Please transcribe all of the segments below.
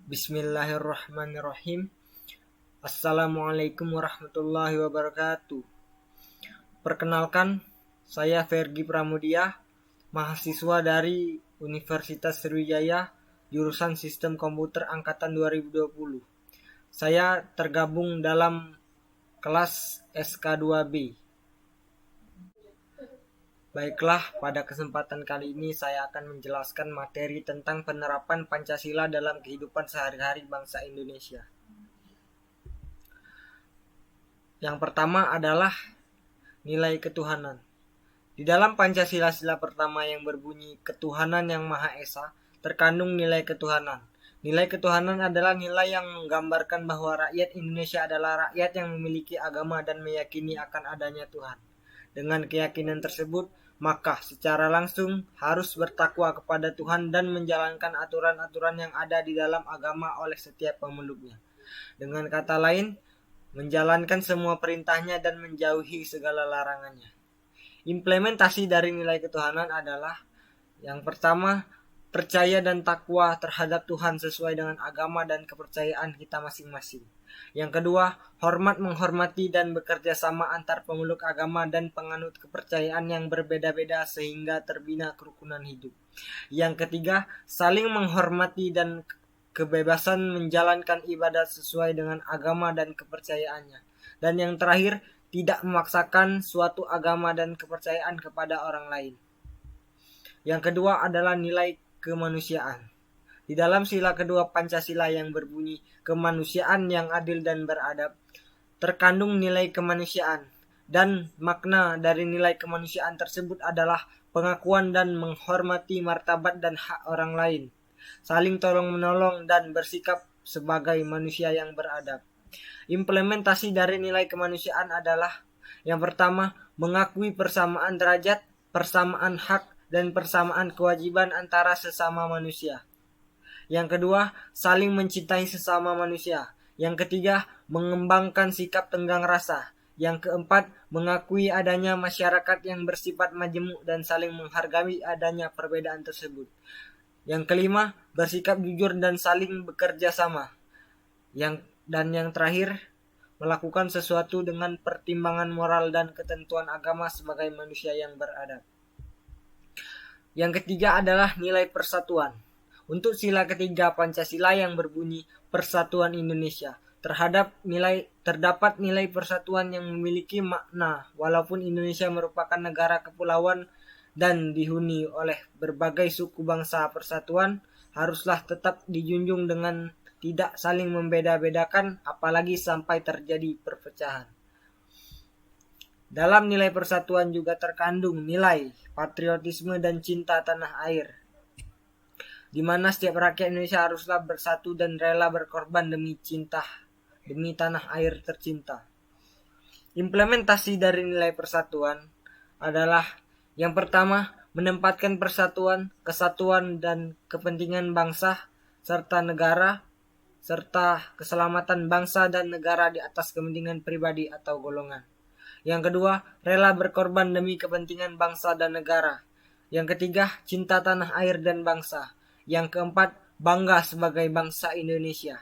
Bismillahirrahmanirrahim. Assalamualaikum warahmatullahi wabarakatuh. Perkenalkan, saya Fergi Pramudia, mahasiswa dari Universitas Sriwijaya, jurusan Sistem Komputer angkatan 2020. Saya tergabung dalam kelas SK2B. Baiklah, pada kesempatan kali ini saya akan menjelaskan materi tentang penerapan Pancasila dalam kehidupan sehari-hari bangsa Indonesia. Yang pertama adalah nilai ketuhanan. Di dalam Pancasila sila pertama yang berbunyi ketuhanan yang Maha Esa, terkandung nilai ketuhanan. Nilai ketuhanan adalah nilai yang menggambarkan bahwa rakyat Indonesia adalah rakyat yang memiliki agama dan meyakini akan adanya Tuhan. Dengan keyakinan tersebut, maka secara langsung harus bertakwa kepada Tuhan dan menjalankan aturan-aturan yang ada di dalam agama oleh setiap pemeluknya. Dengan kata lain, menjalankan semua perintahnya dan menjauhi segala larangannya. Implementasi dari nilai ketuhanan adalah yang pertama, percaya dan takwa terhadap Tuhan sesuai dengan agama dan kepercayaan kita masing-masing. Yang kedua, hormat menghormati dan bekerja sama antar pemeluk agama dan penganut kepercayaan yang berbeda-beda sehingga terbina kerukunan hidup. Yang ketiga, saling menghormati dan kebebasan menjalankan ibadat sesuai dengan agama dan kepercayaannya. Dan yang terakhir, tidak memaksakan suatu agama dan kepercayaan kepada orang lain. Yang kedua adalah nilai kemanusiaan. Di dalam sila kedua Pancasila yang berbunyi kemanusiaan yang adil dan beradab, terkandung nilai kemanusiaan. Dan makna dari nilai kemanusiaan tersebut adalah pengakuan dan menghormati martabat dan hak orang lain, saling tolong-menolong dan bersikap sebagai manusia yang beradab. Implementasi dari nilai kemanusiaan adalah yang pertama, mengakui persamaan derajat, persamaan hak, dan persamaan kewajiban antara sesama manusia. Yang kedua, saling mencintai sesama manusia. Yang ketiga, mengembangkan sikap tenggang rasa. Yang keempat, mengakui adanya masyarakat yang bersifat majemuk dan saling menghargai adanya perbedaan tersebut. Yang kelima, bersikap jujur dan saling bekerja sama. Yang terakhir, melakukan sesuatu dengan pertimbangan moral dan ketentuan agama sebagai manusia yang beradab. Yang ketiga adalah nilai persatuan. Untuk sila ketiga Pancasila yang berbunyi Persatuan Indonesia, terdapat nilai persatuan yang memiliki makna walaupun Indonesia merupakan negara kepulauan dan dihuni oleh berbagai suku bangsa. Persatuan haruslah tetap dijunjung dengan tidak saling membeda-bedakan apalagi sampai terjadi perpecahan. Dalam nilai persatuan juga terkandung nilai patriotisme dan cinta tanah air, di mana setiap rakyat Indonesia haruslah bersatu dan rela berkorban demi tanah air tercinta. Implementasi dari nilai persatuan adalah yang pertama, menempatkan persatuan, kesatuan, dan kepentingan bangsa serta negara, serta keselamatan bangsa dan negara di atas kepentingan pribadi atau golongan. Yang kedua, rela berkorban demi kepentingan bangsa dan negara. Yang ketiga, cinta tanah air dan bangsa. Yang keempat, bangga sebagai bangsa Indonesia.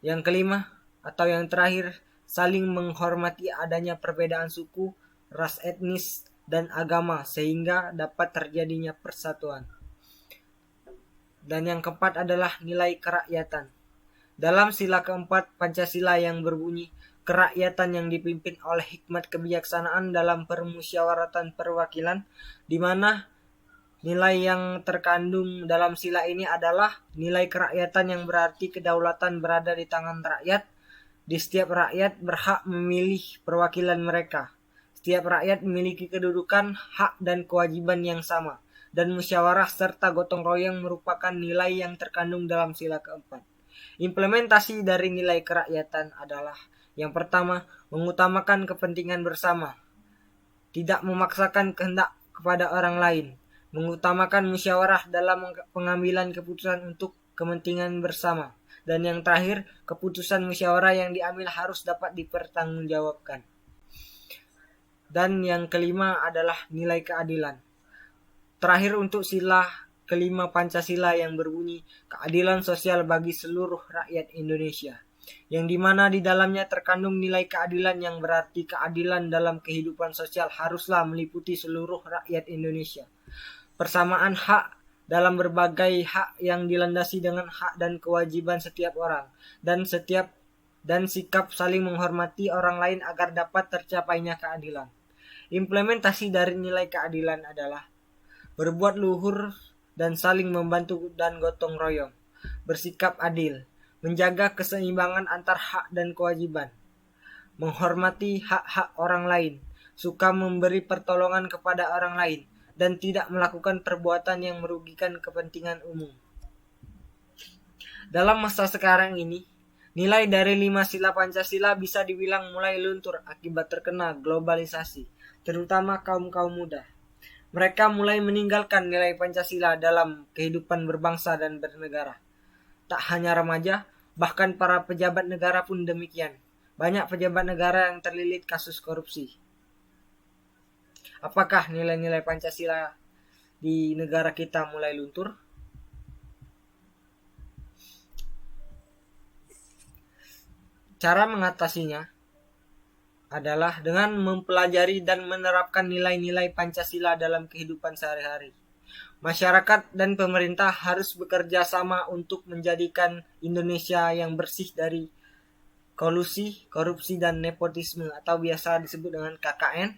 Yang kelima, atau yang terakhir, saling menghormati adanya perbedaan suku, ras etnis, dan agama sehingga dapat terjadinya persatuan. Dan yang keempat adalah nilai kerakyatan. Dalam sila keempat Pancasila yang berbunyi kerakyatan yang dipimpin oleh hikmat kebijaksanaan dalam permusyawaratan perwakilan, di mana nilai yang terkandung dalam sila ini adalah nilai kerakyatan yang berarti kedaulatan berada di tangan rakyat. Di setiap rakyat berhak memilih perwakilan mereka. Setiap rakyat memiliki kedudukan, hak, dan kewajiban yang sama. Dan musyawarah serta gotong royong merupakan nilai yang terkandung dalam sila keempat. Implementasi dari nilai kerakyatan adalah yang pertama, mengutamakan kepentingan bersama, tidak memaksakan kehendak kepada orang lain, mengutamakan musyawarah dalam pengambilan keputusan untuk kepentingan bersama, dan yang terakhir, keputusan musyawarah yang diambil harus dapat dipertanggungjawabkan. Dan yang kelima adalah nilai keadilan. Terakhir untuk sila kelima Pancasila yang berbunyi keadilan sosial bagi seluruh rakyat Indonesia, yang dimana di dalamnya terkandung nilai keadilan yang berarti keadilan dalam kehidupan sosial haruslah meliputi seluruh rakyat Indonesia. Persamaan hak dalam berbagai hak yang dilandasi dengan hak dan kewajiban setiap orang dan sikap saling menghormati orang lain agar dapat tercapainya keadilan. Implementasi dari nilai keadilan adalah berbuat luhur dan saling membantu dan gotong royong, bersikap adil, menjaga keseimbangan antar hak dan kewajiban, menghormati hak-hak orang lain, suka memberi pertolongan kepada orang lain, dan tidak melakukan perbuatan yang merugikan kepentingan umum. Dalam masa sekarang ini, nilai dari 5 sila Pancasila bisa dibilang mulai luntur akibat terkena globalisasi, terutama kaum-kaum muda. Mereka mulai meninggalkan nilai Pancasila dalam kehidupan berbangsa dan bernegara. Tak hanya remaja, bahkan para pejabat negara pun demikian. Banyak pejabat negara yang terlilit kasus korupsi. Apakah nilai-nilai Pancasila di negara kita mulai luntur? Cara mengatasinya adalah dengan mempelajari dan menerapkan nilai-nilai Pancasila dalam kehidupan sehari-hari. Masyarakat dan pemerintah harus bekerja sama untuk menjadikan Indonesia yang bersih dari kolusi, korupsi, dan nepotisme atau biasa disebut dengan KKN.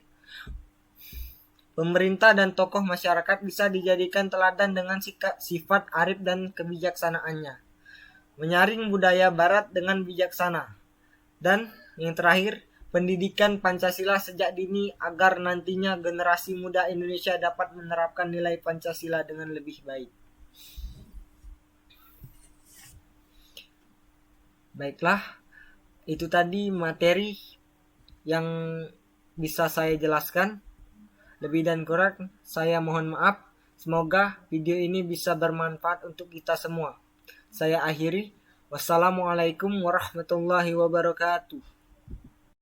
Pemerintah dan tokoh masyarakat bisa dijadikan teladan dengan sifat arif dan kebijaksanaannya. Menyaring budaya barat dengan bijaksana. Dan yang terakhir, pendidikan Pancasila sejak dini agar nantinya generasi muda Indonesia dapat menerapkan nilai Pancasila dengan lebih baik. Baiklah, itu tadi materi yang bisa saya jelaskan. Lebih dan kurang, saya mohon maaf. Semoga video ini bisa bermanfaat untuk kita semua. Saya akhiri. Wassalamualaikum warahmatullahi wabarakatuh.